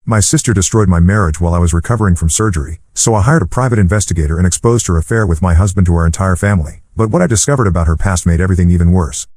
My sister destroyed my marriage while I was recovering from surgery, so I hired a private investigator and exposed her affair with my husband to our entire family, but what I discovered about her past made everything even worse.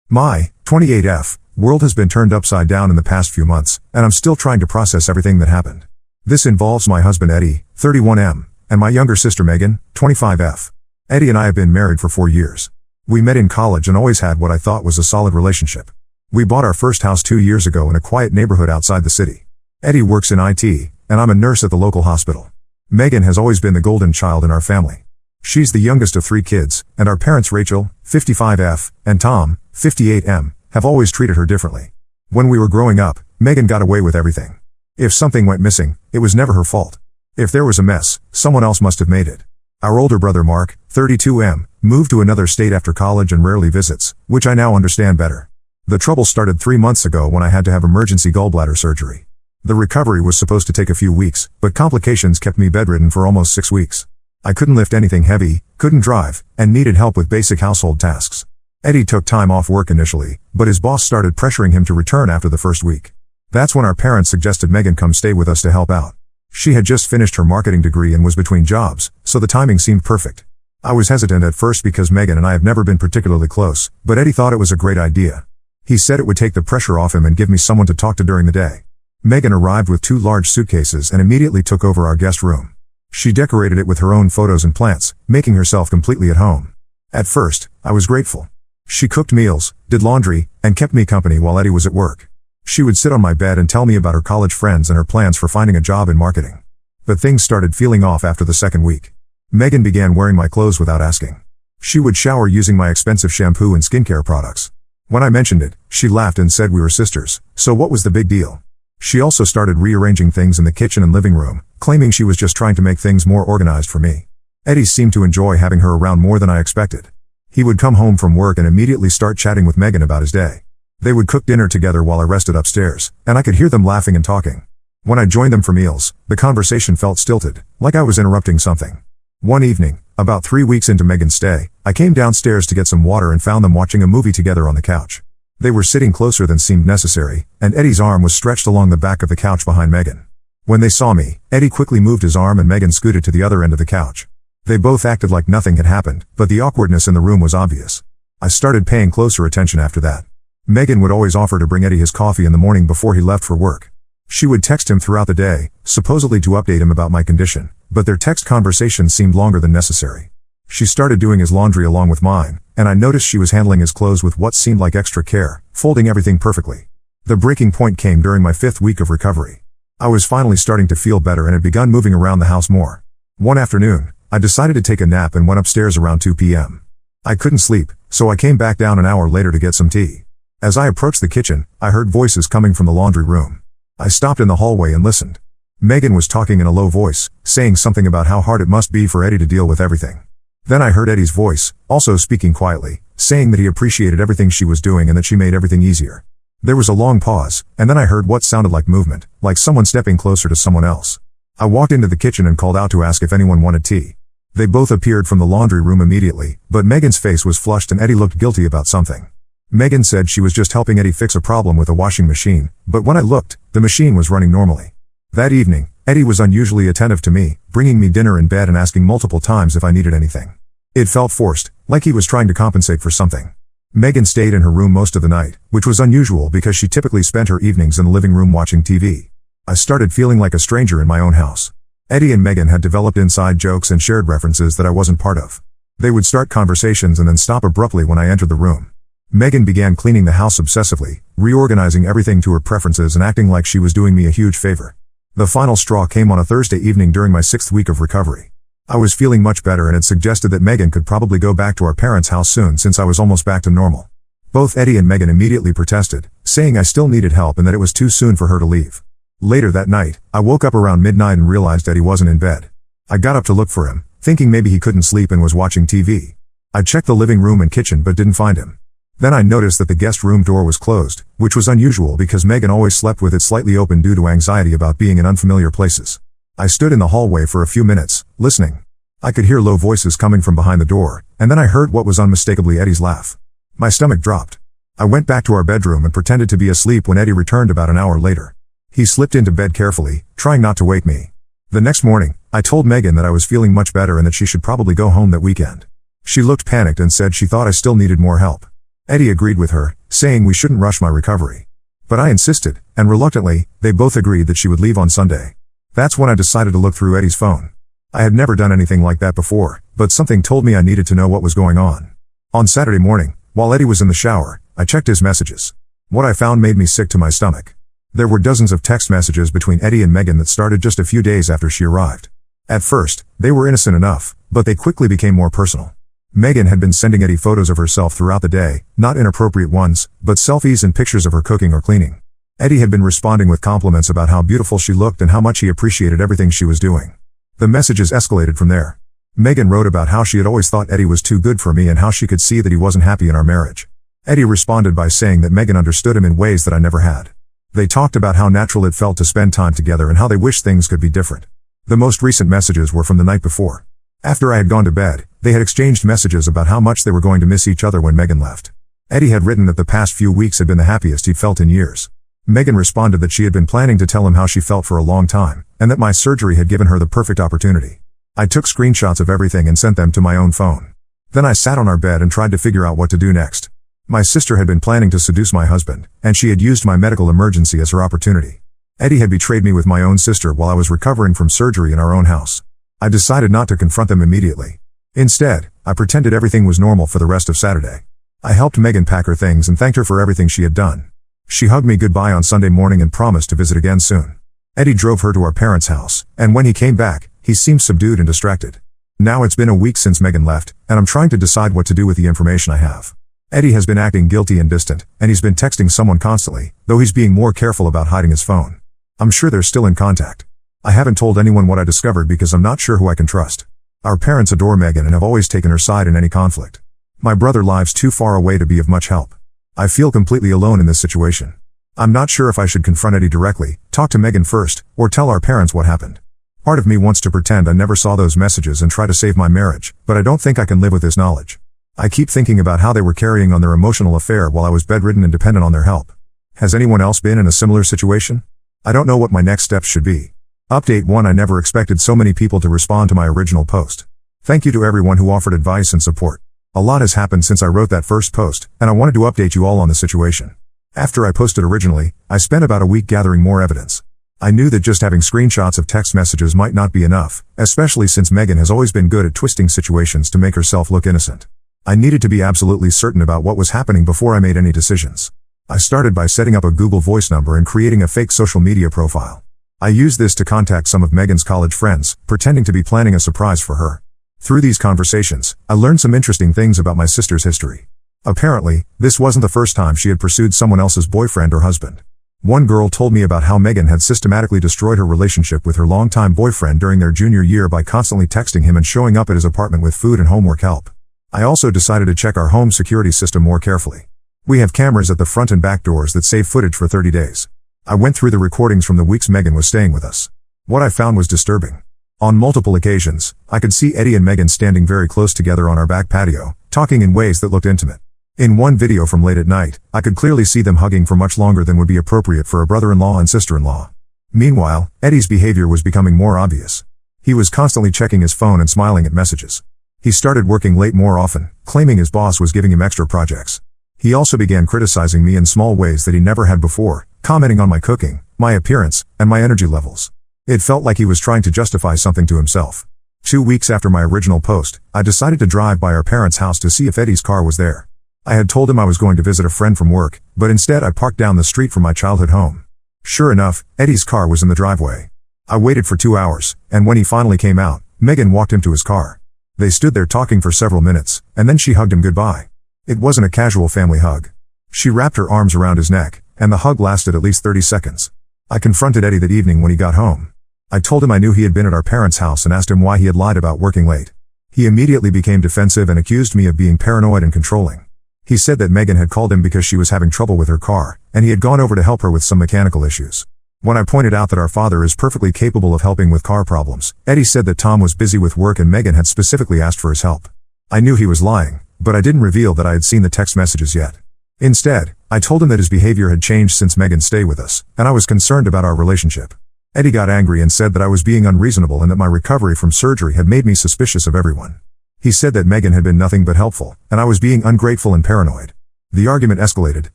My 28F world has been turned upside down in the past few months, and I'm still trying to process everything that happened. This involves my husband Eddie, 31M, and my younger sister Megan, 25F. Eddie and I have been married for 4 years. We met in college and always had what I thought was a solid relationship. We bought our first house 2 years ago in a quiet neighborhood outside the city. Eddie works in IT, and I'm a nurse at the local hospital. Megan has always been the golden child in our family. She's the youngest of 3 kids, and our parents Rachel, 55F, and Tom, 58M, have always treated her differently. When we were growing up, Megan got away with everything. If something went missing, it was never her fault. If there was a mess, someone else must have made it. Our older brother Mark, 32M, moved to another state after college and rarely visits, which I now understand better. The trouble started 3 months ago when I had to have emergency gallbladder surgery. The recovery was supposed to take a few weeks, but complications kept me bedridden for almost 6 weeks. I couldn't lift anything heavy, couldn't drive, and needed help with basic household tasks. Eddie took time off work initially, but his boss started pressuring him to return after the first week. That's when our parents suggested Megan come stay with us to help out. She had just finished her marketing degree and was between jobs, so the timing seemed perfect. I was hesitant at first because Megan and I have never been particularly close, but Eddie thought it was a great idea. He said it would take the pressure off him and give me someone to talk to during the day. Megan arrived with 2 large suitcases and immediately took over our guest room. She decorated it with her own photos and plants, making herself completely at home. At first, I was grateful. She cooked meals, did laundry, and kept me company while Eddie was at work. She would sit on my bed and tell me about her college friends and her plans for finding a job in marketing. But things started feeling off after the second week. Megan began wearing my clothes without asking. She would shower using my expensive shampoo and skincare products. When I mentioned it, she laughed and said we were sisters, so what was the big deal? She also started rearranging things in the kitchen and living room, claiming she was just trying to make things more organized for me. Eddie seemed to enjoy having her around more than I expected. He would come home from work and immediately start chatting with Megan about his day. They would cook dinner together while I rested upstairs, and I could hear them laughing and talking. When I joined them for meals, the conversation felt stilted, like I was interrupting something. One evening, about 3 weeks into Megan's stay, I came downstairs to get some water and found them watching a movie together on the couch. They were sitting closer than seemed necessary, and Eddie's arm was stretched along the back of the couch behind Megan. When they saw me, Eddie quickly moved his arm and Megan scooted to the other end of the couch. They both acted like nothing had happened, but the awkwardness in the room was obvious. I started paying closer attention after that. Megan would always offer to bring Eddie his coffee in the morning before he left for work. She would text him throughout the day, supposedly to update him about my condition, but their text conversations seemed longer than necessary. She started doing his laundry along with mine, and I noticed she was handling his clothes with what seemed like extra care, folding everything perfectly. The breaking point came during my 5th week of recovery. I was finally starting to feel better and had begun moving around the house more. One afternoon, I decided to take a nap and went upstairs around 2 p.m. I couldn't sleep, so I came back down an hour later to get some tea. As I approached the kitchen, I heard voices coming from the laundry room. I stopped in the hallway and listened. Megan was talking in a low voice, saying something about how hard it must be for Eddie to deal with everything. Then I heard Eddie's voice, also speaking quietly, saying that he appreciated everything she was doing and that she made everything easier. There was a long pause, and then I heard what sounded like movement, like someone stepping closer to someone else. I walked into the kitchen and called out to ask if anyone wanted tea. They both appeared from the laundry room immediately, but Megan's face was flushed and Eddie looked guilty about something. Megan said she was just helping Eddie fix a problem with a washing machine, but when I looked, the machine was running normally. That evening, Eddie was unusually attentive to me, bringing me dinner in bed and asking multiple times if I needed anything. It felt forced, like he was trying to compensate for something. Megan stayed in her room most of the night, which was unusual because she typically spent her evenings in the living room watching TV. I started feeling like a stranger in my own house. Eddie and Megan had developed inside jokes and shared references that I wasn't part of. They would start conversations and then stop abruptly when I entered the room. Megan began cleaning the house obsessively, reorganizing everything to her preferences and acting like she was doing me a huge favor. The final straw came on a Thursday evening during my 6th week of recovery. I was feeling much better and had suggested that Megan could probably go back to our parents' house soon since I was almost back to normal. Both Eddie and Megan immediately protested, saying I still needed help and that it was too soon for her to leave. Later that night, I woke up around midnight and realized Eddie wasn't in bed. I got up to look for him, thinking maybe he couldn't sleep and was watching TV. I checked the living room and kitchen but didn't find him. Then I noticed that the guest room door was closed, which was unusual because Megan always slept with it slightly open due to anxiety about being in unfamiliar places. I stood in the hallway for a few minutes, listening. I could hear low voices coming from behind the door, and then I heard what was unmistakably Eddie's laugh. My stomach dropped. I went back to our bedroom and pretended to be asleep when Eddie returned about an hour later. He slipped into bed carefully, trying not to wake me. The next morning, I told Megan that I was feeling much better and that she should probably go home that weekend. She looked panicked and said she thought I still needed more help. Eddie agreed with her, saying we shouldn't rush my recovery. But I insisted, and reluctantly, they both agreed that she would leave on Sunday. That's when I decided to look through Eddie's phone. I had never done anything like that before, but something told me I needed to know what was going on. On Saturday morning, while Eddie was in the shower, I checked his messages. What I found made me sick to my stomach. There were dozens of text messages between Eddie and Megan that started just a few days after she arrived. At first, they were innocent enough, but they quickly became more personal. Megan had been sending Eddie photos of herself throughout the day, not inappropriate ones, but selfies and pictures of her cooking or cleaning. Eddie had been responding with compliments about how beautiful she looked and how much he appreciated everything she was doing. The messages escalated from there. Megan wrote about how she had always thought Eddie was too good for me and how she could see that he wasn't happy in our marriage. Eddie responded by saying that Megan understood him in ways that I never had. They talked about how natural it felt to spend time together and how they wished things could be different. The most recent messages were from the night before. After I had gone to bed, they had exchanged messages about how much they were going to miss each other when Megan left. Eddie had written that the past few weeks had been the happiest he'd felt in years. Megan responded that she had been planning to tell him how she felt for a long time, and that my surgery had given her the perfect opportunity. I took screenshots of everything and sent them to my own phone. Then I sat on our bed and tried to figure out what to do next. My sister had been planning to seduce my husband, and she had used my medical emergency as her opportunity. Eddie had betrayed me with my own sister while I was recovering from surgery in our own house. I decided not to confront them immediately. Instead, I pretended everything was normal for the rest of Saturday. I helped Megan pack her things and thanked her for everything she had done. She hugged me goodbye on Sunday morning and promised to visit again soon. Eddie drove her to our parents' house, and when he came back, he seemed subdued and distracted. Now it's been a week since Megan left, and I'm trying to decide what to do with the information I have. Eddie has been acting guilty and distant, and he's been texting someone constantly, though he's being more careful about hiding his phone. I'm sure they're still in contact. I haven't told anyone what I discovered because I'm not sure who I can trust. Our parents adore Megan and have always taken her side in any conflict. My brother lives too far away to be of much help. I feel completely alone in this situation. I'm not sure if I should confront Eddie directly, talk to Megan first, or tell our parents what happened. Part of me wants to pretend I never saw those messages and try to save my marriage, but I don't think I can live with this knowledge. I keep thinking about how they were carrying on their emotional affair while I was bedridden and dependent on their help. Has anyone else been in a similar situation? I don't know what my next steps should be. Update 1: I never expected so many people to respond to my original post. Thank you to everyone who offered advice and support. A lot has happened since I wrote that first post, and I wanted to update you all on the situation. After I posted originally, I spent about a week gathering more evidence. I knew that just having screenshots of text messages might not be enough, especially since Megan has always been good at twisting situations to make herself look innocent. I needed to be absolutely certain about what was happening before I made any decisions. I started by setting up a Google Voice number and creating a fake social media profile. I used this to contact some of Megan's college friends, pretending to be planning a surprise for her. Through these conversations, I learned some interesting things about my sister's history. Apparently, this wasn't the first time she had pursued someone else's boyfriend or husband. One girl told me about how Megan had systematically destroyed her relationship with her longtime boyfriend during their junior year by constantly texting him and showing up at his apartment with food and homework help. I also decided to check our home security system more carefully. We have cameras at the front and back doors that save footage for 30 days. I went through the recordings from the weeks Megan was staying with us. What I found was disturbing. On multiple occasions, I could see Eddie and Megan standing very close together on our back patio, talking in ways that looked intimate. In one video from late at night, I could clearly see them hugging for much longer than would be appropriate for a brother-in-law and sister-in-law. Meanwhile, Eddie's behavior was becoming more obvious. He was constantly checking his phone and smiling at messages. He started working late more often, claiming his boss was giving him extra projects. He also began criticizing me in small ways that he never had before, commenting on my cooking, my appearance, and my energy levels. It felt like he was trying to justify something to himself. 2 weeks after my original post, I decided to drive by our parents' house to see if Eddie's car was there. I had told him I was going to visit a friend from work, but instead I parked down the street from my childhood home. Sure enough, Eddie's car was in the driveway. I waited for 2 hours, and when he finally came out, Megan walked him to his car. They stood there talking for several minutes, and then she hugged him goodbye. It wasn't a casual family hug. She wrapped her arms around his neck, and the hug lasted at least 30 seconds. I confronted Eddie that evening when he got home. I told him I knew he had been at our parents' house and asked him why he had lied about working late. He immediately became defensive and accused me of being paranoid and controlling. He said that Megan had called him because she was having trouble with her car, and he had gone over to help her with some mechanical issues. When I pointed out that our father is perfectly capable of helping with car problems, Eddie said that Tom was busy with work and Megan had specifically asked for his help. I knew he was lying, but I didn't reveal that I had seen the text messages yet. Instead, I told him that his behavior had changed since Megan's stay with us, and I was concerned about our relationship. Eddie got angry and said that I was being unreasonable and that my recovery from surgery had made me suspicious of everyone. He said that Megan had been nothing but helpful, and I was being ungrateful and paranoid. The argument escalated,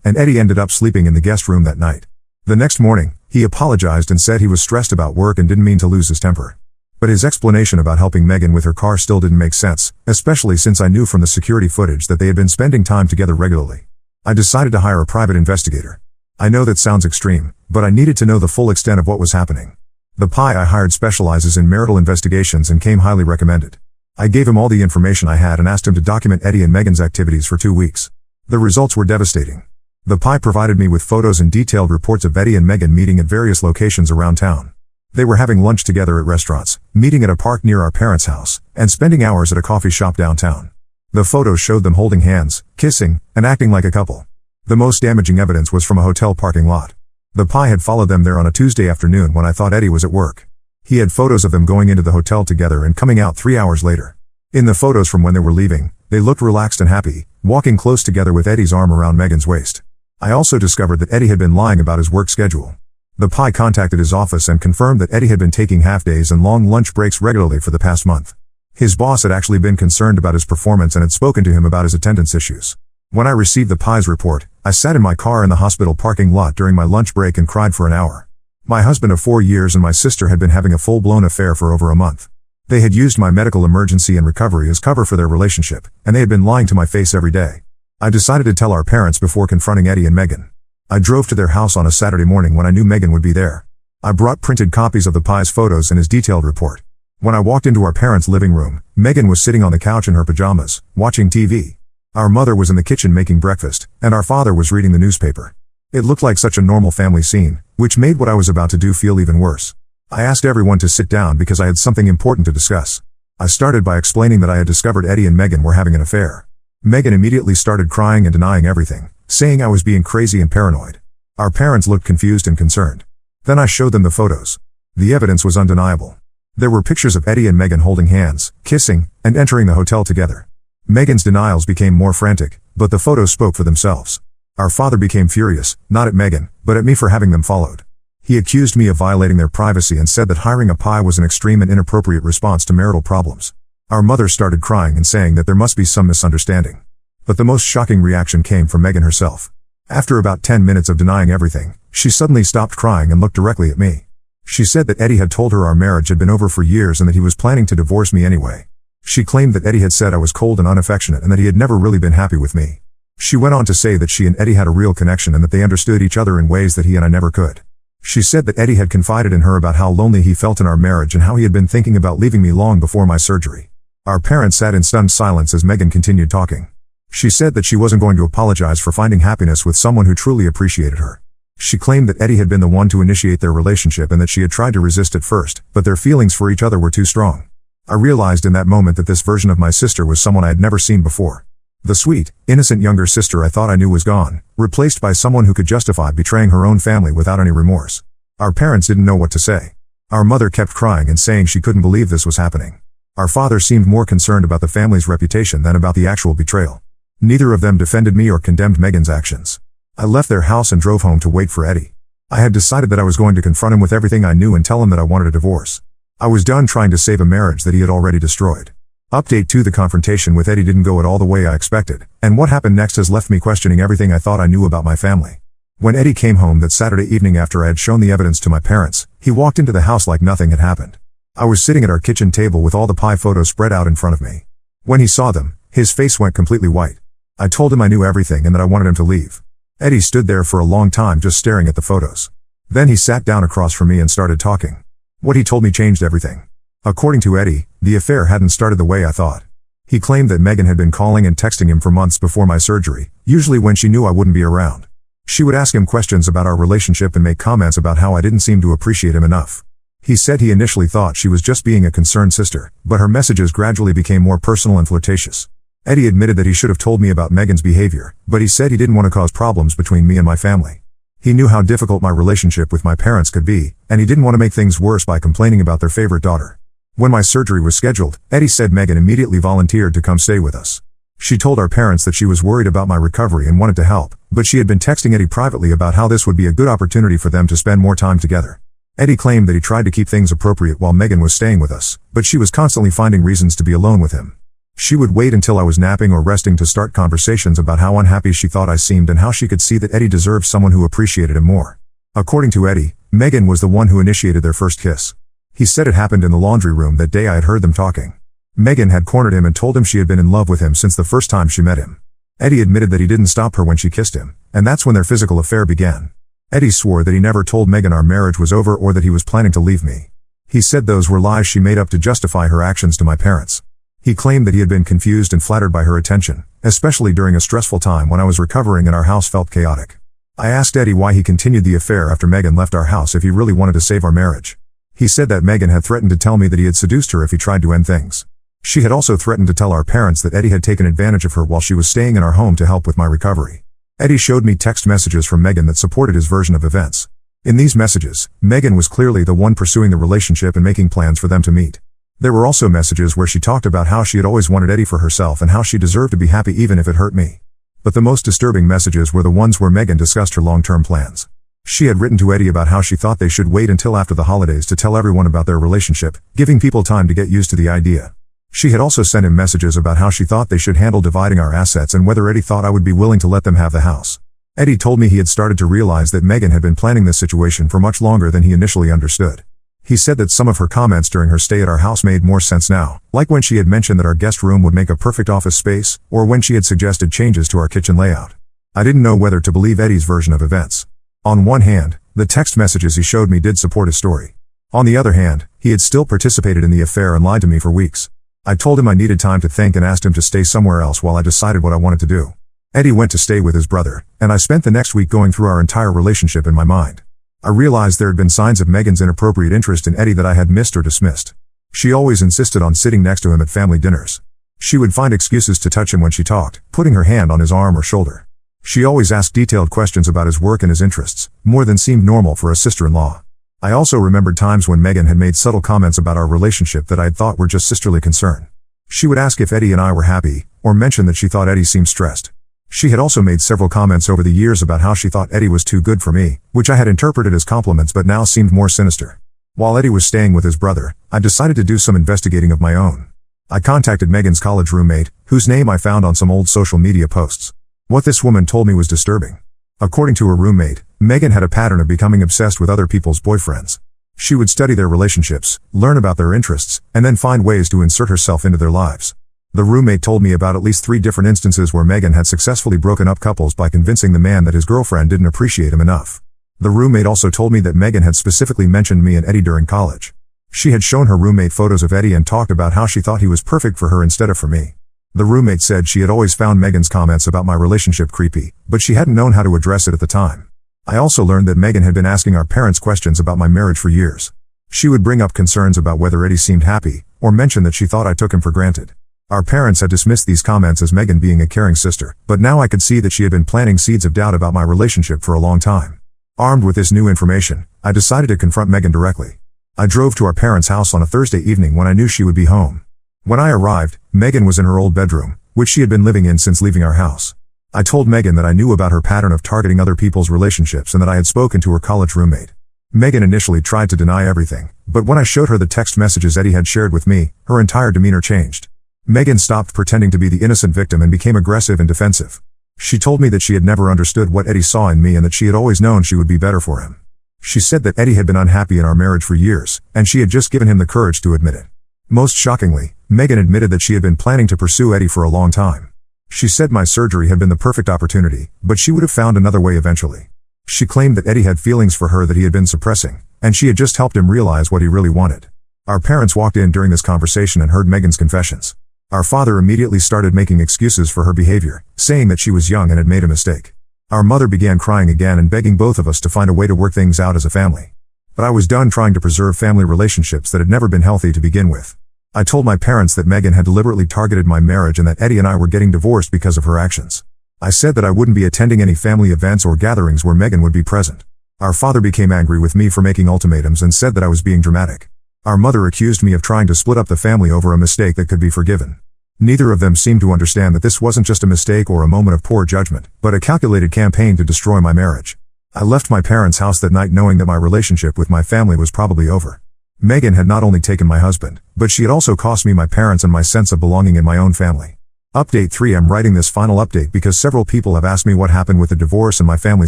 and Eddie ended up sleeping in the guest room that night. The next morning, he apologized and said he was stressed about work and didn't mean to lose his temper. But his explanation about helping Megan with her car still didn't make sense, especially since I knew from the security footage that they had been spending time together regularly. I decided to hire a private investigator. I know that sounds extreme, but I needed to know the full extent of what was happening. The PI I hired specializes in marital investigations and came highly recommended. I gave him all the information I had and asked him to document Eddie and Megan's activities for 2 weeks. The results were devastating. The PI provided me with photos and detailed reports of Eddie and Megan meeting at various locations around town. They were having lunch together at restaurants, meeting at a park near our parents' house, and spending hours at a coffee shop downtown. The photos showed them holding hands, kissing, and acting like a couple. The most damaging evidence was from a hotel parking lot. The PI had followed them there on a Tuesday afternoon when I thought Eddie was at work. He had photos of them going into the hotel together and coming out 3 hours later. In the photos from when they were leaving, they looked relaxed and happy, walking close together with Eddie's arm around Megan's waist. I also discovered that Eddie had been lying about his work schedule. The PI contacted his office and confirmed that Eddie had been taking half-days and long lunch breaks regularly for the past month. His boss had actually been concerned about his performance and had spoken to him about his attendance issues. When I received the PI's report, I sat in my car in the hospital parking lot during my lunch break and cried for an hour. My husband of 4 years and my sister had been having a full-blown affair for over a month. They had used my medical emergency and recovery as cover for their relationship, and they had been lying to my face every day. I decided to tell our parents before confronting Eddie and Megan. I drove to their house on a Saturday morning when I knew Megan would be there. I brought printed copies of the PI's photos and his detailed report. When I walked into our parents' living room, Megan was sitting on the couch in her pajamas, watching TV. Our mother was in the kitchen making breakfast, and our father was reading the newspaper. It looked like such a normal family scene, which made what I was about to do feel even worse. I asked everyone to sit down because I had something important to discuss. I started by explaining that I had discovered Eddie and Megan were having an affair. Megan immediately started crying and denying everything, saying I was being crazy and paranoid. Our parents looked confused and concerned. Then I showed them the photos. The evidence was undeniable. There were pictures of Eddie and Megan holding hands, kissing, and entering the hotel together. Megan's denials became more frantic, but the photos spoke for themselves. Our father became furious, not at Megan, but at me for having them followed. He accused me of violating their privacy and said that hiring a PI was an extreme and inappropriate response to marital problems. Our mother started crying and saying that there must be some misunderstanding. But the most shocking reaction came from Megan herself. After about 10 minutes of denying everything, she suddenly stopped crying and looked directly at me. She said that Eddie had told her our marriage had been over for years and that he was planning to divorce me anyway. She claimed that Eddie had said I was cold and unaffectionate and that he had never really been happy with me. She went on to say that she and Eddie had a real connection and that they understood each other in ways that he and I never could. She said that Eddie had confided in her about how lonely he felt in our marriage and how he had been thinking about leaving me long before my surgery. Our parents sat in stunned silence as Megan continued talking. She said that she wasn't going to apologize for finding happiness with someone who truly appreciated her. She claimed that Eddie had been the one to initiate their relationship and that she had tried to resist at first, but their feelings for each other were too strong. I realized in that moment that this version of my sister was someone I had never seen before. The sweet, innocent younger sister I thought I knew was gone, replaced by someone who could justify betraying her own family without any remorse. Our parents didn't know what to say. Our mother kept crying and saying she couldn't believe this was happening. Our father seemed more concerned about the family's reputation than about the actual betrayal. Neither of them defended me or condemned Megan's actions. I left their house and drove home to wait for Eddie. I had decided that I was going to confront him with everything I knew and tell him that I wanted a divorce. I was done trying to save a marriage that he had already destroyed. Update 2: The confrontation with Eddie didn't go at all the way I expected, and what happened next has left me questioning everything I thought I knew about my family. When Eddie came home that Saturday evening after I had shown the evidence to my parents, he walked into the house like nothing had happened. I was sitting at our kitchen table with all the PI photos spread out in front of me. When he saw them, his face went completely white. I told him I knew everything and that I wanted him to leave. Eddie stood there for a long time just staring at the photos. Then he sat down across from me and started talking. What he told me changed everything. According to Eddie, the affair hadn't started the way I thought. He claimed that Megan had been calling and texting him for months before my surgery, usually when she knew I wouldn't be around. She would ask him questions about our relationship and make comments about how I didn't seem to appreciate him enough. He said he initially thought she was just being a concerned sister, but her messages gradually became more personal and flirtatious. Eddie admitted that he should have told me about Megan's behavior, but he said he didn't want to cause problems between me and my family. He knew how difficult my relationship with my parents could be, and he didn't want to make things worse by complaining about their favorite daughter. When my surgery was scheduled, Eddie said Megan immediately volunteered to come stay with us. She told our parents that she was worried about my recovery and wanted to help, but she had been texting Eddie privately about how this would be a good opportunity for them to spend more time together. Eddie claimed that he tried to keep things appropriate while Megan was staying with us, but she was constantly finding reasons to be alone with him. She would wait until I was napping or resting to start conversations about how unhappy she thought I seemed and how she could see that Eddie deserved someone who appreciated him more. According to Eddie, Megan was the one who initiated their first kiss. He said it happened in the laundry room that day I had heard them talking. Megan had cornered him and told him she had been in love with him since the first time she met him. Eddie admitted that he didn't stop her when she kissed him, and that's when their physical affair began. Eddie swore that he never told Megan our marriage was over or that he was planning to leave me. He said those were lies she made up to justify her actions to my parents. He claimed that he had been confused and flattered by her attention, especially during a stressful time when I was recovering and our house felt chaotic. I asked Eddie why he continued the affair after Megan left our house if he really wanted to save our marriage. He said that Megan had threatened to tell me that he had seduced her if he tried to end things. She had also threatened to tell our parents that Eddie had taken advantage of her while she was staying in our home to help with my recovery. Eddie showed me text messages from Megan that supported his version of events. In these messages, Megan was clearly the one pursuing the relationship and making plans for them to meet. There were also messages where she talked about how she had always wanted Eddie for herself and how she deserved to be happy even if it hurt me. But the most disturbing messages were the ones where Megan discussed her long-term plans. She had written to Eddie about how she thought they should wait until after the holidays to tell everyone about their relationship, giving people time to get used to the idea. She had also sent him messages about how she thought they should handle dividing our assets and whether Eddie thought I would be willing to let them have the house. Eddie told me he had started to realize that Megan had been planning this situation for much longer than he initially understood. He said that some of her comments during her stay at our house made more sense now, like when she had mentioned that our guest room would make a perfect office space, or when she had suggested changes to our kitchen layout. I didn't know whether to believe Eddie's version of events. On one hand, the text messages he showed me did support his story. On the other hand, he had still participated in the affair and lied to me for weeks. I told him I needed time to think and asked him to stay somewhere else while I decided what I wanted to do. Eddie went to stay with his brother, and I spent the next week going through our entire relationship in my mind. I realized there had been signs of Megan's inappropriate interest in Eddie that I had missed or dismissed. She always insisted on sitting next to him at family dinners. She would find excuses to touch him when she talked, putting her hand on his arm or shoulder. She always asked detailed questions about his work and his interests, more than seemed normal for a sister-in-law. I also remembered times when Megan had made subtle comments about our relationship that I had thought were just sisterly concern. She would ask if Eddie and I were happy, or mention that she thought Eddie seemed stressed. She had also made several comments over the years about how she thought Eddie was too good for me, which I had interpreted as compliments but now seemed more sinister. While Eddie was staying with his brother, I decided to do some investigating of my own. I contacted Megan's college roommate, whose name I found on some old social media posts. What this woman told me was disturbing. According to her roommate, Megan had a pattern of becoming obsessed with other people's boyfriends. She would study their relationships, learn about their interests, and then find ways to insert herself into their lives. The roommate told me about at least 3 different instances where Megan had successfully broken up couples by convincing the man that his girlfriend didn't appreciate him enough. The roommate also told me that Megan had specifically mentioned me and Eddie during college. She had shown her roommate photos of Eddie and talked about how she thought he was perfect for her instead of for me. The roommate said she had always found Megan's comments about my relationship creepy, but she hadn't known how to address it at the time. I also learned that Megan had been asking our parents questions about my marriage for years. She would bring up concerns about whether Eddie seemed happy, or mention that she thought I took him for granted. Our parents had dismissed these comments as Megan being a caring sister, but now I could see that she had been planting seeds of doubt about my relationship for a long time. Armed with this new information, I decided to confront Megan directly. I drove to our parents' house on a Thursday evening when I knew she would be home. When I arrived, Megan was in her old bedroom, which she had been living in since leaving our house. I told Megan that I knew about her pattern of targeting other people's relationships and that I had spoken to her college roommate. Megan initially tried to deny everything, but when I showed her the text messages Eddie had shared with me, her entire demeanor changed. Megan stopped pretending to be the innocent victim and became aggressive and defensive. She told me that she had never understood what Eddie saw in me and that she had always known she would be better for him. She said that Eddie had been unhappy in our marriage for years, and she had just given him the courage to admit it. Most shockingly, Megan admitted that she had been planning to pursue Eddie for a long time. She said my surgery had been the perfect opportunity, but she would have found another way eventually. She claimed that Eddie had feelings for her that he had been suppressing, and she had just helped him realize what he really wanted. Our parents walked in during this conversation and heard Megan's confessions. Our father immediately started making excuses for her behavior, saying that she was young and had made a mistake. Our mother began crying again and begging both of us to find a way to work things out as a family. But I was done trying to preserve family relationships that had never been healthy to begin with. I told my parents that Megan had deliberately targeted my marriage and that Eddie and I were getting divorced because of her actions. I said that I wouldn't be attending any family events or gatherings where Megan would be present. Our father became angry with me for making ultimatums and said that I was being dramatic. Our mother accused me of trying to split up the family over a mistake that could be forgiven. Neither of them seemed to understand that this wasn't just a mistake or a moment of poor judgment, but a calculated campaign to destroy my marriage. I left my parents' house that night knowing that my relationship with my family was probably over. Megan had not only taken my husband, but she had also cost me my parents and my sense of belonging in my own family. Update 3: I'm writing this final update because several people have asked me what happened with the divorce and my family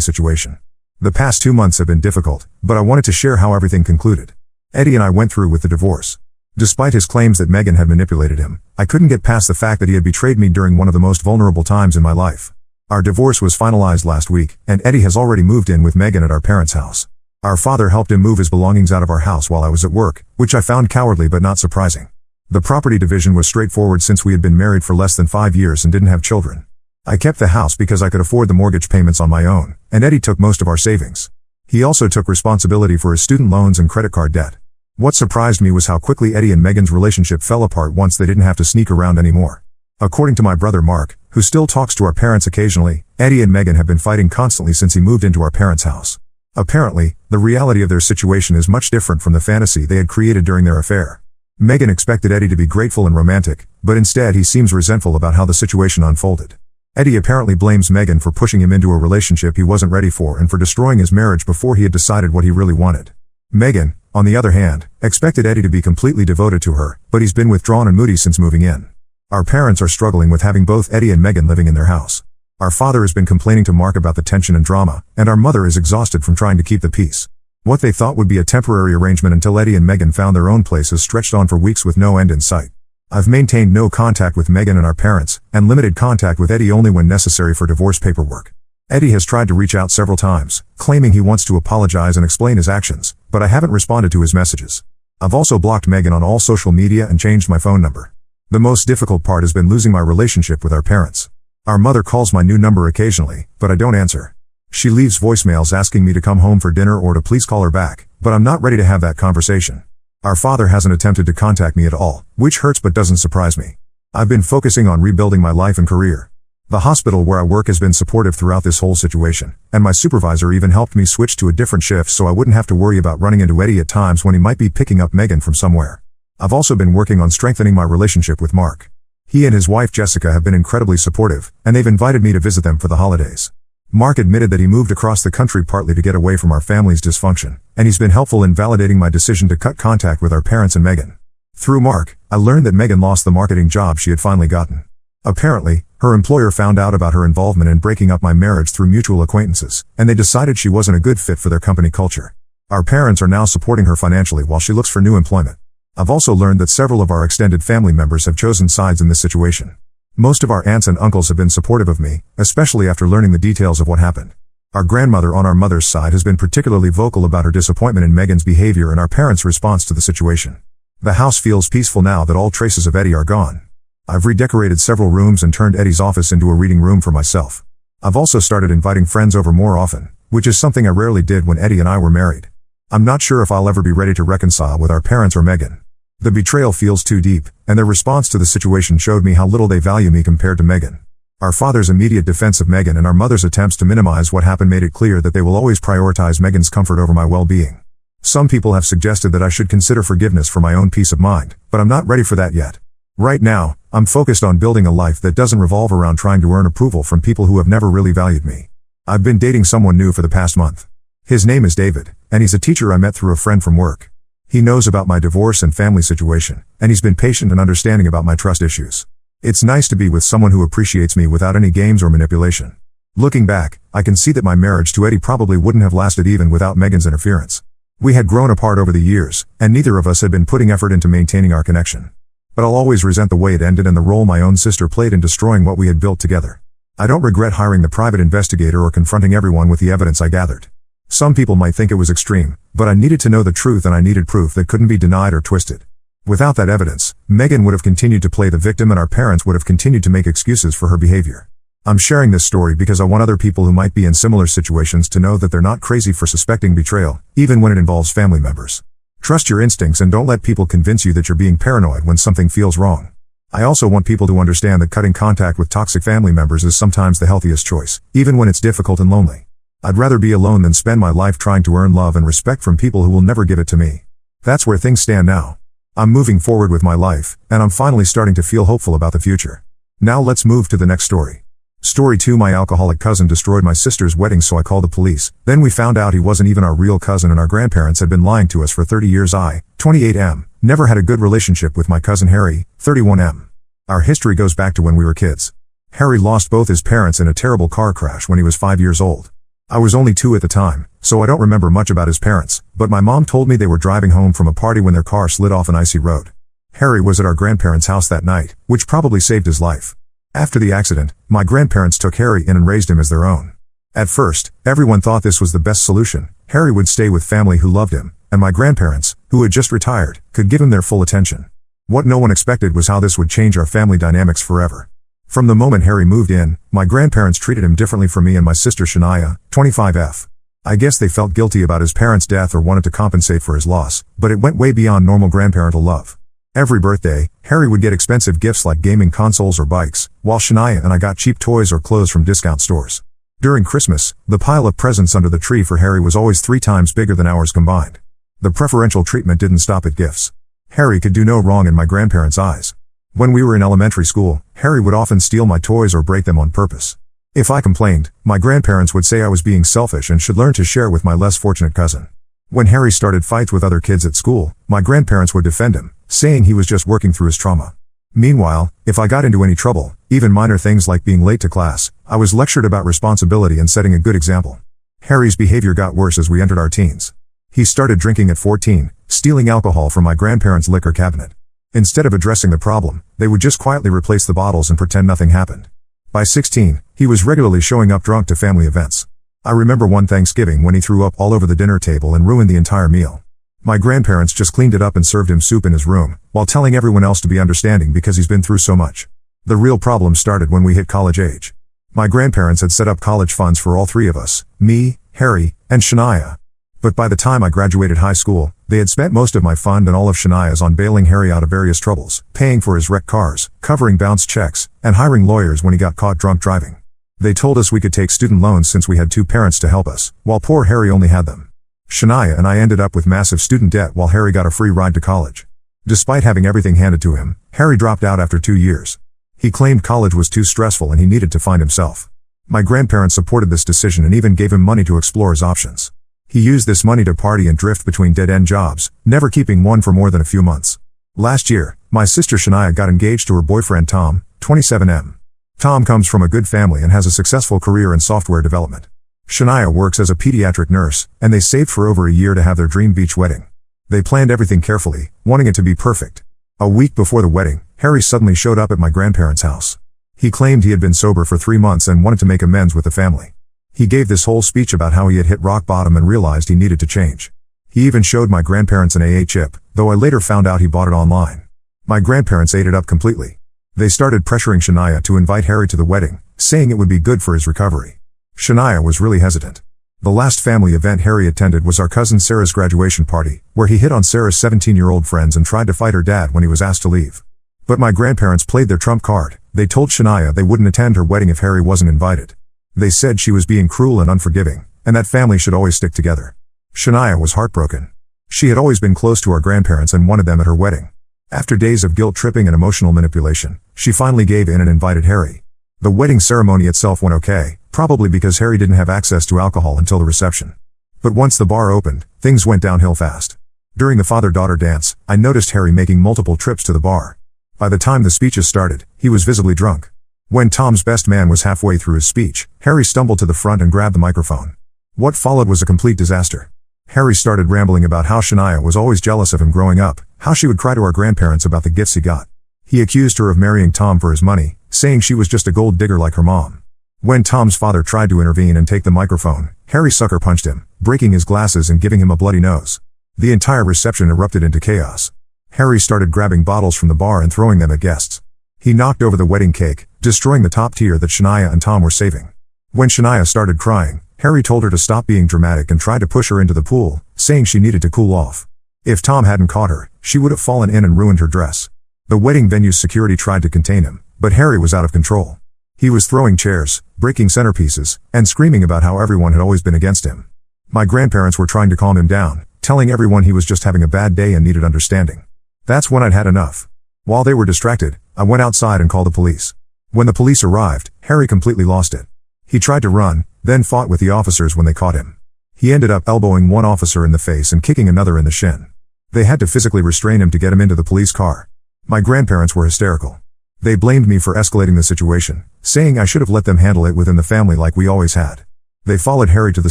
situation. The past 2 months have been difficult, but I wanted to share how everything concluded. Eddie and I went through with the divorce. Despite his claims that Megan had manipulated him, I couldn't get past the fact that he had betrayed me during one of the most vulnerable times in my life. Our divorce was finalized last week, and Eddie has already moved in with Megan at our parents' house. Our father helped him move his belongings out of our house while I was at work, which I found cowardly but not surprising. The property division was straightforward since we had been married for less than 5 years and didn't have children. I kept the house because I could afford the mortgage payments on my own, and Eddie took most of our savings. He also took responsibility for his student loans and credit card debt. What surprised me was how quickly Eddie and Megan's relationship fell apart once they didn't have to sneak around anymore. According to my brother Mark, who still talks to our parents occasionally, Eddie and Megan have been fighting constantly since he moved into our parents' house. Apparently, the reality of their situation is much different from the fantasy they had created during their affair. Megan expected Eddie to be grateful and romantic, but instead he seems resentful about how the situation unfolded. Eddie apparently blames Megan for pushing him into a relationship he wasn't ready for and for destroying his marriage before he had decided what he really wanted. Megan, on the other hand, expected Eddie to be completely devoted to her, but he's been withdrawn and moody since moving in. Our parents are struggling with having both Eddie and Megan living in their house. Our father has been complaining to Mark about the tension and drama, and our mother is exhausted from trying to keep the peace. What they thought would be a temporary arrangement until Eddie and Megan found their own place has stretched on for weeks with no end in sight. I've maintained no contact with Megan and our parents, and limited contact with Eddie only when necessary for divorce paperwork. Eddie has tried to reach out several times, claiming he wants to apologize and explain his actions, but I haven't responded to his messages. I've also blocked Megan on all social media and changed my phone number. The most difficult part has been losing my relationship with our parents. Our mother calls my new number occasionally, but I don't answer. She leaves voicemails asking me to come home for dinner or to please call her back, but I'm not ready to have that conversation. Our father hasn't attempted to contact me at all, which hurts but doesn't surprise me. I've been focusing on rebuilding my life and career. The hospital where I work has been supportive throughout this whole situation, and my supervisor even helped me switch to a different shift so I wouldn't have to worry about running into Eddie at times when he might be picking up Megan from somewhere. I've also been working on strengthening my relationship with Mark. He and his wife Jessica have been incredibly supportive, and they've invited me to visit them for the holidays. Mark admitted that he moved across the country partly to get away from our family's dysfunction, and he's been helpful in validating my decision to cut contact with our parents and Megan. Through Mark, I learned that Megan lost the marketing job she had finally gotten. Apparently, her employer found out about her involvement in breaking up my marriage through mutual acquaintances, and they decided she wasn't a good fit for their company culture. Our parents are now supporting her financially while she looks for new employment. I've also learned that several of our extended family members have chosen sides in this situation. Most of our aunts and uncles have been supportive of me, especially after learning the details of what happened. Our grandmother on our mother's side has been particularly vocal about her disappointment in Megan's behavior and our parents' response to the situation. The house feels peaceful now that all traces of Eddie are gone. I've redecorated several rooms and turned Eddie's office into a reading room for myself. I've also started inviting friends over more often, which is something I rarely did when Eddie and I were married. I'm not sure if I'll ever be ready to reconcile with our parents or Megan. The betrayal feels too deep, and their response to the situation showed me how little they value me compared to Megan. Our father's immediate defense of Megan and our mother's attempts to minimize what happened made it clear that they will always prioritize Megan's comfort over my well-being. Some people have suggested that I should consider forgiveness for my own peace of mind, but I'm not ready for that yet. Right now, I'm focused on building a life that doesn't revolve around trying to earn approval from people who have never really valued me. I've been dating someone new for the past month. His name is David, and he's a teacher I met through a friend from work. He knows about my divorce and family situation, and he's been patient and understanding about my trust issues. It's nice to be with someone who appreciates me without any games or manipulation. Looking back, I can see that my marriage to Eddie probably wouldn't have lasted even without Megan's interference. We had grown apart over the years, and neither of us had been putting effort into maintaining our connection. But I'll always resent the way it ended and the role my own sister played in destroying what we had built together. I don't regret hiring the private investigator or confronting everyone with the evidence I gathered. Some people might think it was extreme, but I needed to know the truth and I needed proof that couldn't be denied or twisted. Without that evidence, Megan would have continued to play the victim and our parents would have continued to make excuses for her behavior. I'm sharing this story because I want other people who might be in similar situations to know that they're not crazy for suspecting betrayal, even when it involves family members. Trust your instincts and don't let people convince you that you're being paranoid when something feels wrong. I also want people to understand that cutting contact with toxic family members is sometimes the healthiest choice, even when it's difficult and lonely. I'd rather be alone than spend my life trying to earn love and respect from people who will never give it to me. That's where things stand now. I'm moving forward with my life, and I'm finally starting to feel hopeful about the future. Now let's move to the next story. Story 2. My alcoholic cousin destroyed my sister's wedding, so I called the police. Then we found out he wasn't even our real cousin and our grandparents had been lying to us for 30 years. I, 28M, never had a good relationship with my cousin Harry, 31M. Our history goes back to when we were kids. Harry lost both his parents in a terrible car crash when he was 5 years old. I was only 2 at the time, so I don't remember much about his parents, but my mom told me they were driving home from a party when their car slid off an icy road. Harry was at our grandparents' house that night, which probably saved his life. After the accident, my grandparents took Harry in and raised him as their own. At first, everyone thought this was the best solution. Harry would stay with family who loved him, and my grandparents, who had just retired, could give him their full attention. What no one expected was how this would change our family dynamics forever. From the moment Harry moved in, my grandparents treated him differently from me and my sister Shania, 25F. I guess they felt guilty about his parents' death or wanted to compensate for his loss, but it went way beyond normal grandparental love. Every birthday, Harry would get expensive gifts like gaming consoles or bikes, while Shania and I got cheap toys or clothes from discount stores. During Christmas, the pile of presents under the tree for Harry was always 3 times bigger than ours combined. The preferential treatment didn't stop at gifts. Harry could do no wrong in my grandparents' eyes. When we were in elementary school, Harry would often steal my toys or break them on purpose. If I complained, my grandparents would say I was being selfish and should learn to share with my less fortunate cousin. When Harry started fights with other kids at school, my grandparents would defend him, saying he was just working through his trauma. Meanwhile, if I got into any trouble, even minor things like being late to class, I was lectured about responsibility and setting a good example. Harry's behavior got worse as we entered our teens. He started drinking at 14, stealing alcohol from my grandparents' liquor cabinet. Instead of addressing the problem, they would just quietly replace the bottles and pretend nothing happened. By 16, he was regularly showing up drunk to family events. I remember one Thanksgiving when he threw up all over the dinner table and ruined the entire meal. My grandparents just cleaned it up and served him soup in his room, while telling everyone else to be understanding because he's been through so much. The real problem started when we hit college age. My grandparents had set up college funds for all 3 of us, me, Harry, and Shania. But by the time I graduated high school, they had spent most of my fund and all of Shania's on bailing Harry out of various troubles, paying for his wrecked cars, covering bounced checks, and hiring lawyers when he got caught drunk driving. They told us we could take student loans since we had 2 parents to help us, while poor Harry only had them. Shania and I ended up with massive student debt while Harry got a free ride to college. Despite having everything handed to him, Harry dropped out after 2 years. He claimed college was too stressful and he needed to find himself. My grandparents supported this decision and even gave him money to explore his options. He used this money to party and drift between dead-end jobs, never keeping one for more than a few months. Last year, my sister Shania got engaged to her boyfriend Tom, 27M. Tom comes from a good family and has a successful career in software development. Shania works as a pediatric nurse, and they saved for over a year to have their dream beach wedding. They planned everything carefully, wanting it to be perfect. A week before the wedding, Harry suddenly showed up at my grandparents' house. He claimed he had been sober for 3 months and wanted to make amends with the family. He gave this whole speech about how he had hit rock bottom and realized he needed to change. He even showed my grandparents an AA chip, though I later found out he bought it online. My grandparents ate it up completely. They started pressuring Shania to invite Harry to the wedding, saying it would be good for his recovery. Shania was really hesitant. The last family event Harry attended was our cousin Sarah's graduation party, where he hit on Sarah's 17-year-old friends and tried to fight her dad when he was asked to leave. But my grandparents played their trump card. They told Shania they wouldn't attend her wedding if Harry wasn't invited. They said she was being cruel and unforgiving, and that family should always stick together. Shania was heartbroken. She had always been close to our grandparents and wanted them at her wedding. After days of guilt tripping and emotional manipulation, she finally gave in and invited Harry. The wedding ceremony itself went okay, probably because Harry didn't have access to alcohol until the reception. But once the bar opened, things went downhill fast. During the father-daughter dance, I noticed Harry making multiple trips to the bar. By the time the speeches started, he was visibly drunk. When Tom's best man was halfway through his speech, Harry stumbled to the front and grabbed the microphone. What followed was a complete disaster. Harry started rambling about how Shania was always jealous of him growing up, how she would cry to our grandparents about the gifts he got. He accused her of marrying Tom for his money, saying she was just a gold digger like her mom. When Tom's father tried to intervene and take the microphone, Harry sucker punched him, breaking his glasses and giving him a bloody nose. The entire reception erupted into chaos. Harry started grabbing bottles from the bar and throwing them at guests. He knocked over the wedding cake, destroying the top tier that Shania and Tom were saving. When Shania started crying, Harry told her to stop being dramatic and tried to push her into the pool, saying she needed to cool off. If Tom hadn't caught her, she would have fallen in and ruined her dress. The wedding venue's security tried to contain him, but Harry was out of control. He was throwing chairs, breaking centerpieces, and screaming about how everyone had always been against him. My grandparents were trying to calm him down, telling everyone he was just having a bad day and needed understanding. That's when I'd had enough. While they were distracted, I went outside and called the police. When the police arrived, Harry completely lost it. He tried to run, then fought with the officers when they caught him. He ended up elbowing one officer in the face and kicking another in the shin. They had to physically restrain him to get him into the police car. My grandparents were hysterical. They blamed me for escalating the situation, saying I should have let them handle it within the family like we always had. They followed Harry to the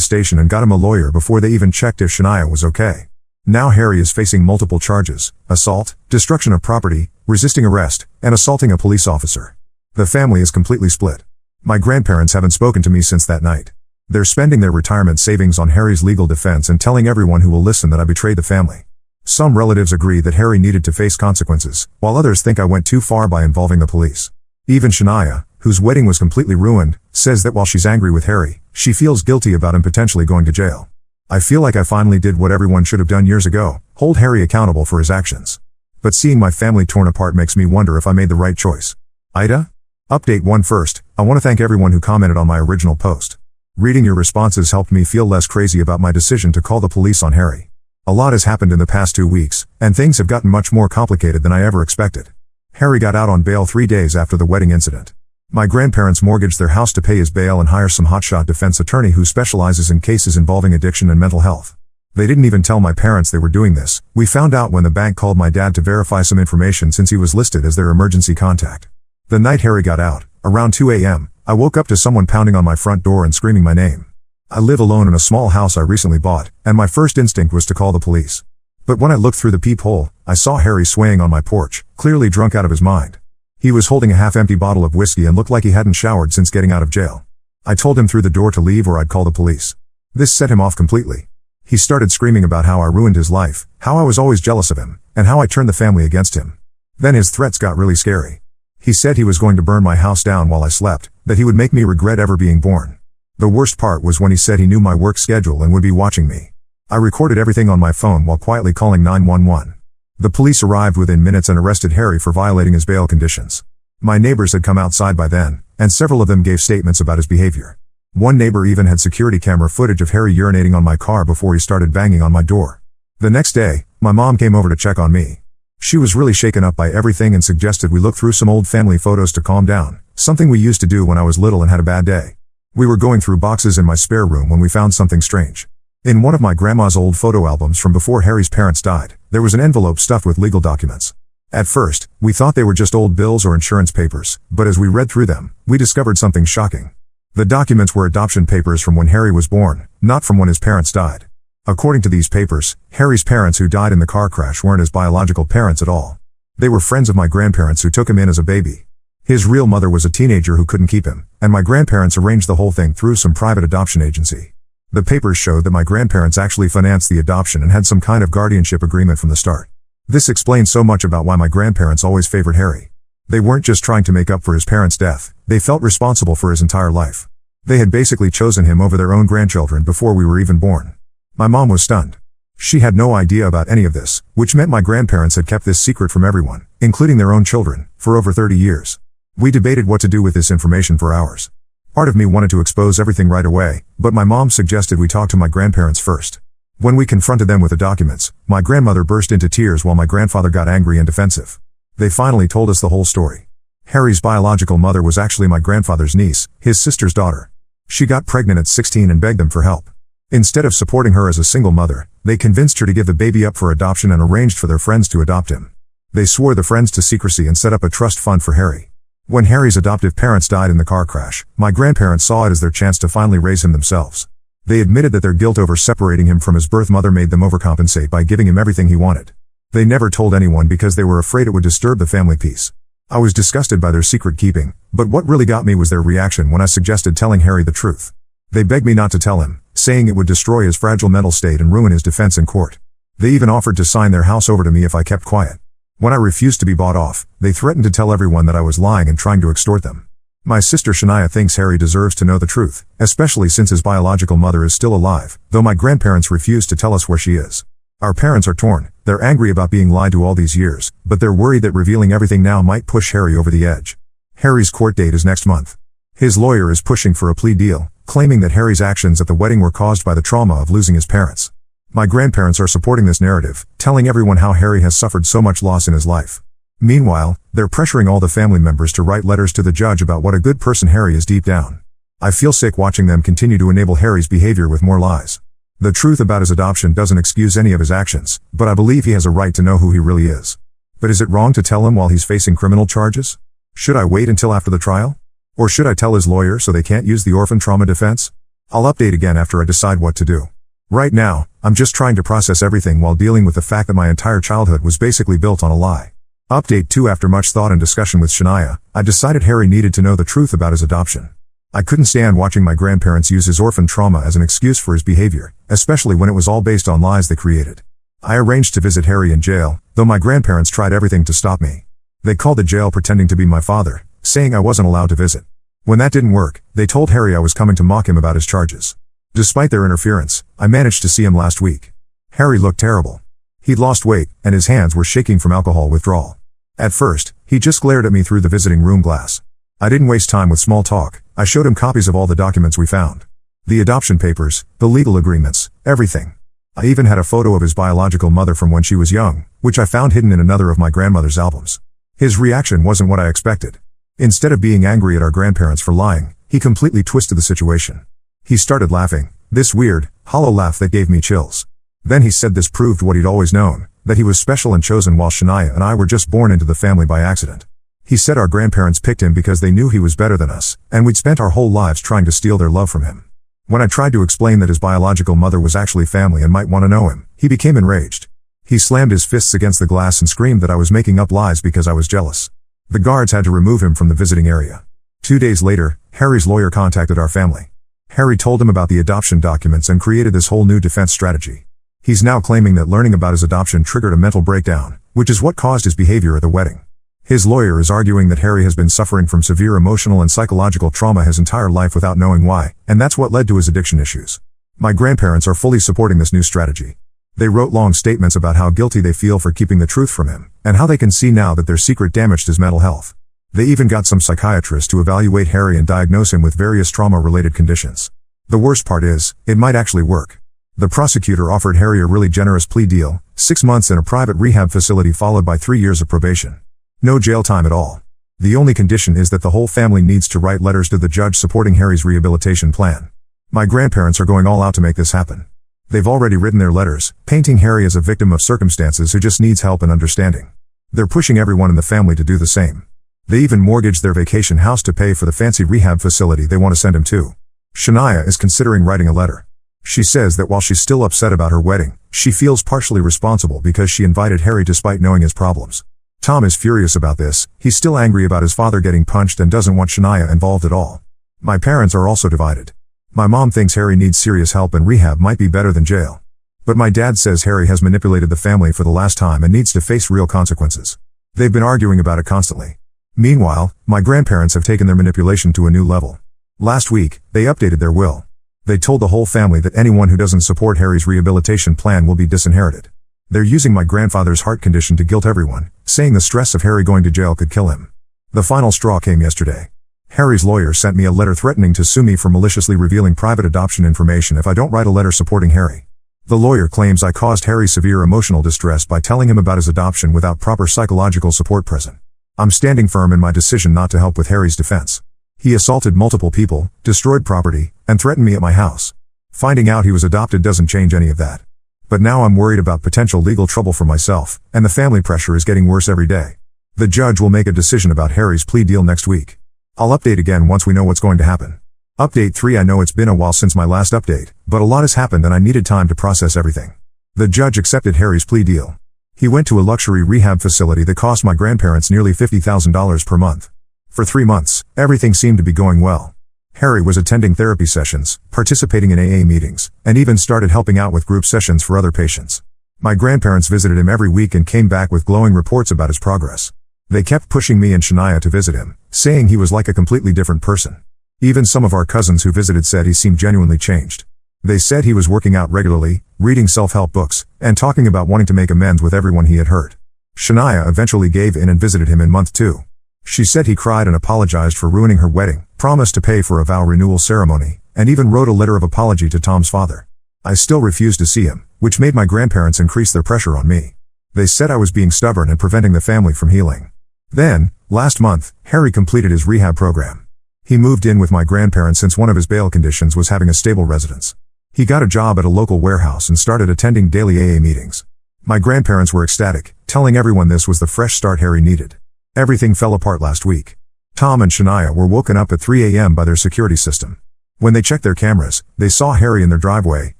station and got him a lawyer before they even checked if Shania was okay. Now Harry is facing multiple charges: assault, destruction of property, resisting arrest, and assaulting a police officer. The family is completely split. My grandparents haven't spoken to me since that night. They're spending their retirement savings on Harry's legal defense and telling everyone who will listen that I betrayed the family. Some relatives agree that Harry needed to face consequences, while others think I went too far by involving the police. Even Shania, whose wedding was completely ruined, says that while she's angry with Harry, she feels guilty about him potentially going to jail. I feel like I finally did what everyone should have done years ago: hold Harry accountable for his actions. But seeing my family torn apart makes me wonder if I made the right choice. Ida? Update 1 first, I want to thank everyone who commented on my original post. Reading your responses helped me feel less crazy about my decision to call the police on Harry. A lot has happened in the past 2 weeks, and things have gotten much more complicated than I ever expected. Harry got out on bail 3 days after the wedding incident. My grandparents mortgaged their house to pay his bail and hire some hotshot defense attorney who specializes in cases involving addiction and mental health. They didn't even tell my parents they were doing this. We found out when the bank called my dad to verify some information since he was listed as their emergency contact. The night Harry got out, around 2 a.m., I woke up to someone pounding on my front door and screaming my name. I live alone in a small house I recently bought, and my first instinct was to call the police. But when I looked through the peephole, I saw Harry swaying on my porch, clearly drunk out of his mind. He was holding a half-empty bottle of whiskey and looked like he hadn't showered since getting out of jail. I told him through the door to leave or I'd call the police. This set him off completely. He started screaming about how I ruined his life, how I was always jealous of him, and how I turned the family against him. Then his threats got really scary. He said he was going to burn my house down while I slept, that he would make me regret ever being born. The worst part was when he said he knew my work schedule and would be watching me. I recorded everything on my phone while quietly calling 911. The police arrived within minutes and arrested Harry for violating his bail conditions. My neighbors had come outside by then, and several of them gave statements about his behavior. One neighbor even had security camera footage of Harry urinating on my car before he started banging on my door. The next day, my mom came over to check on me. She was really shaken up by everything and suggested we look through some old family photos to calm down, something we used to do when I was little and had a bad day. We were going through boxes in my spare room when we found something strange. In one of my grandma's old photo albums from before Harry's parents died, there was an envelope stuffed with legal documents. At first, we thought they were just old bills or insurance papers, but as we read through them, we discovered something shocking. The documents were adoption papers from when Harry was born, not from when his parents died. According to these papers, Harry's parents who died in the car crash weren't his biological parents at all. They were friends of my grandparents who took him in as a baby. His real mother was a teenager who couldn't keep him, and my grandparents arranged the whole thing through some private adoption agency. The papers showed that my grandparents actually financed the adoption and had some kind of guardianship agreement from the start. This explains so much about why my grandparents always favored Harry. They weren't just trying to make up for his parents' death, they felt responsible for his entire life. They had basically chosen him over their own grandchildren before we were even born. My mom was stunned. She had no idea about any of this, which meant my grandparents had kept this secret from everyone, including their own children, for over 30 years. We debated what to do with this information for hours. Part of me wanted to expose everything right away, but my mom suggested we talk to my grandparents first. When we confronted them with the documents, my grandmother burst into tears while my grandfather got angry and defensive. They finally told us the whole story. Harry's biological mother was actually my grandfather's niece, his sister's daughter. She got pregnant at 16 and begged them for help. Instead of supporting her as a single mother, they convinced her to give the baby up for adoption and arranged for their friends to adopt him. They swore the friends to secrecy and set up a trust fund for Harry. When Harry's adoptive parents died in the car crash, my grandparents saw it as their chance to finally raise him themselves. They admitted that their guilt over separating him from his birth mother made them overcompensate by giving him everything he wanted. They never told anyone because they were afraid it would disturb the family peace. I was disgusted by their secret keeping, but what really got me was their reaction when I suggested telling Harry the truth. They begged me not to tell him, saying it would destroy his fragile mental state and ruin his defense in court. They even offered to sign their house over to me if I kept quiet. When I refused to be bought off, they threatened to tell everyone that I was lying and trying to extort them. My sister Shania thinks Harry deserves to know the truth, especially since his biological mother is still alive, though my grandparents refuse to tell us where she is. Our parents are torn. They're angry about being lied to all these years, but they're worried that revealing everything now might push Harry over the edge. Harry's court date is next month. His lawyer is pushing for a plea deal, claiming that Harry's actions at the wedding were caused by the trauma of losing his parents. My grandparents are supporting this narrative, telling everyone how Harry has suffered so much loss in his life. Meanwhile, they're pressuring all the family members to write letters to the judge about what a good person Harry is deep down. I feel sick watching them continue to enable Harry's behavior with more lies. The truth about his adoption doesn't excuse any of his actions, but I believe he has a right to know who he really is. But is it wrong to tell him while he's facing criminal charges? Should I wait until after the trial? Or should I tell his lawyer so they can't use the orphan trauma defense? I'll update again after I decide what to do. Right now, I'm just trying to process everything while dealing with the fact that my entire childhood was basically built on a lie. Update 2. After much thought and discussion with Shania, I decided Harry needed to know the truth about his adoption. I couldn't stand watching my grandparents use his orphan trauma as an excuse for his behavior, especially when it was all based on lies they created. I arranged to visit Harry in jail, though my grandparents tried everything to stop me. They called the jail pretending to be my father, saying I wasn't allowed to visit. When that didn't work, they told Harry I was coming to mock him about his charges. Despite their interference, I managed to see him last week. Harry looked terrible. He'd lost weight, and his hands were shaking from alcohol withdrawal. At first, he just glared at me through the visiting room glass. I didn't waste time with small talk. I showed him copies of all the documents we found. The adoption papers, the legal agreements, everything. I even had a photo of his biological mother from when she was young, which I found hidden in another of my grandmother's albums. His reaction wasn't what I expected. Instead of being angry at our grandparents for lying, he completely twisted the situation. He started laughing, this weird, hollow laugh that gave me chills. Then he said this proved what he'd always known, that he was special and chosen while Shania and I were just born into the family by accident. He said our grandparents picked him because they knew he was better than us, and we'd spent our whole lives trying to steal their love from him. When I tried to explain that his biological mother was actually family and might want to know him, he became enraged. He slammed his fists against the glass and screamed that I was making up lies because I was jealous. The guards had to remove him from the visiting area. 2 days later, Harry's lawyer contacted our family. Harry told him about the adoption documents and created this whole new defense strategy. He's now claiming that learning about his adoption triggered a mental breakdown, which is what caused his behavior at the wedding. His lawyer is arguing that Harry has been suffering from severe emotional and psychological trauma his entire life without knowing why, and that's what led to his addiction issues. My grandparents are fully supporting this new strategy. They wrote long statements about how guilty they feel for keeping the truth from him, and how they can see now that their secret damaged his mental health. They even got some psychiatrists to evaluate Harry and diagnose him with various trauma-related conditions. The worst part is, it might actually work. The prosecutor offered Harry a really generous plea deal, 6 months in a private rehab facility followed by 3 years of probation. No jail time at all. The only condition is that the whole family needs to write letters to the judge supporting Harry's rehabilitation plan. My grandparents are going all out to make this happen. They've already written their letters, painting Harry as a victim of circumstances who just needs help and understanding. They're pushing everyone in the family to do the same. They even mortgaged their vacation house to pay for the fancy rehab facility they want to send him to. Shania is considering writing a letter. She says that while she's still upset about her wedding, she feels partially responsible because she invited Harry despite knowing his problems. Tom is furious about this. He's still angry about his father getting punched and doesn't want Shania involved at all. My parents are also divided. My mom thinks Harry needs serious help and rehab might be better than jail. But my dad says Harry has manipulated the family for the last time and needs to face real consequences. They've been arguing about it constantly. Meanwhile, my grandparents have taken their manipulation to a new level. Last week, they updated their will. They told the whole family that anyone who doesn't support Harry's rehabilitation plan will be disinherited. They're using my grandfather's heart condition to guilt everyone, saying the stress of Harry going to jail could kill him. The final straw came yesterday. Harry's lawyer sent me a letter threatening to sue me for maliciously revealing private adoption information if I don't write a letter supporting Harry. The lawyer claims I caused Harry severe emotional distress by telling him about his adoption without proper psychological support present. I'm standing firm in my decision not to help with Harry's defense. He assaulted multiple people, destroyed property, and threatened me at my house. Finding out he was adopted doesn't change any of that. But now I'm worried about potential legal trouble for myself, and the family pressure is getting worse every day. The judge will make a decision about Harry's plea deal next week. I'll update again once we know what's going to happen. Update 3. I know it's been a while since my last update, but a lot has happened and I needed time to process everything. The judge accepted Harry's plea deal. He went to a luxury rehab facility that cost my grandparents nearly $50,000 per month. For 3 months, everything seemed to be going well. Harry was attending therapy sessions, participating in AA meetings, and even started helping out with group sessions for other patients. My grandparents visited him every week and came back with glowing reports about his progress. They kept pushing me and Shania to visit him, saying he was like a completely different person. Even some of our cousins who visited said he seemed genuinely changed. They said he was working out regularly, reading self-help books, and talking about wanting to make amends with everyone he had hurt. Shania eventually gave in and visited him in month 2. She said he cried and apologized for ruining her wedding, promised to pay for a vow renewal ceremony, and even wrote a letter of apology to Tom's father. I still refused to see him, which made my grandparents increase their pressure on me. They said I was being stubborn and preventing the family from healing. Then, last month, Harry completed his rehab program. He moved in with my grandparents since one of his bail conditions was having a stable residence. He got a job at a local warehouse and started attending daily AA meetings. My grandparents were ecstatic, telling everyone this was the fresh start Harry needed. Everything fell apart last week. Tom and Shania were woken up at 3 a.m. by their security system. When they checked their cameras, they saw Harry in their driveway,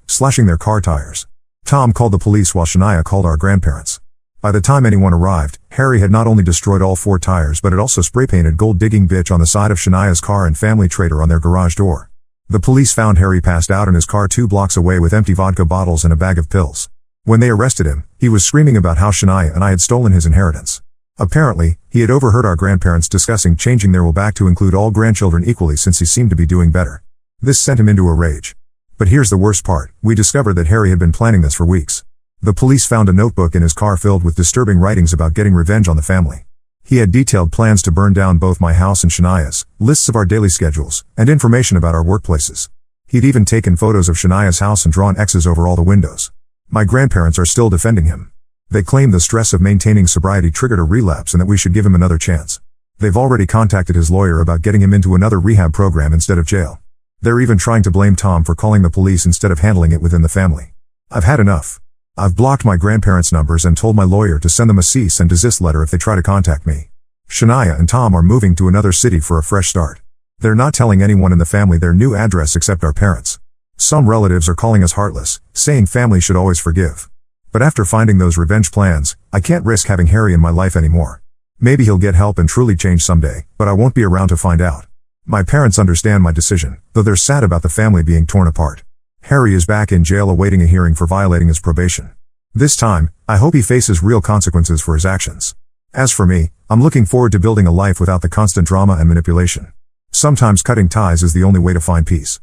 slashing their car tires. Tom called the police while Shania called our grandparents. By the time anyone arrived, Harry had not only destroyed all 4 tires but had also spray-painted "Gold Digging Bitch" on the side of Shania's car and "Family Traitor" on their garage door. The police found Harry passed out in his car 2 blocks away with empty vodka bottles and a bag of pills. When they arrested him, he was screaming about how Shania and I had stolen his inheritance. Apparently, he had overheard our grandparents discussing changing their will back to include all grandchildren equally since he seemed to be doing better. This sent him into a rage. But here's the worst part, we discovered that Harry had been planning this for weeks. The police found a notebook in his car filled with disturbing writings about getting revenge on the family. He had detailed plans to burn down both my house and Shania's, lists of our daily schedules, and information about our workplaces. He'd even taken photos of Shania's house and drawn X's over all the windows. My grandparents are still defending him. They claim the stress of maintaining sobriety triggered a relapse and that we should give him another chance. They've already contacted his lawyer about getting him into another rehab program instead of jail. They're even trying to blame Tom for calling the police instead of handling it within the family. I've had enough. I've blocked my grandparents' numbers and told my lawyer to send them a cease and desist letter if they try to contact me. Shania and Tom are moving to another city for a fresh start. They're not telling anyone in the family their new address except our parents. Some relatives are calling us heartless, saying family should always forgive. But after finding those revenge plans, I can't risk having Harry in my life anymore. Maybe he'll get help and truly change someday, but I won't be around to find out. My parents understand my decision, though they're sad about the family being torn apart. Harry is back in jail awaiting a hearing for violating his probation. This time, I hope he faces real consequences for his actions. As for me, I'm looking forward to building a life without the constant drama and manipulation. Sometimes cutting ties is the only way to find peace.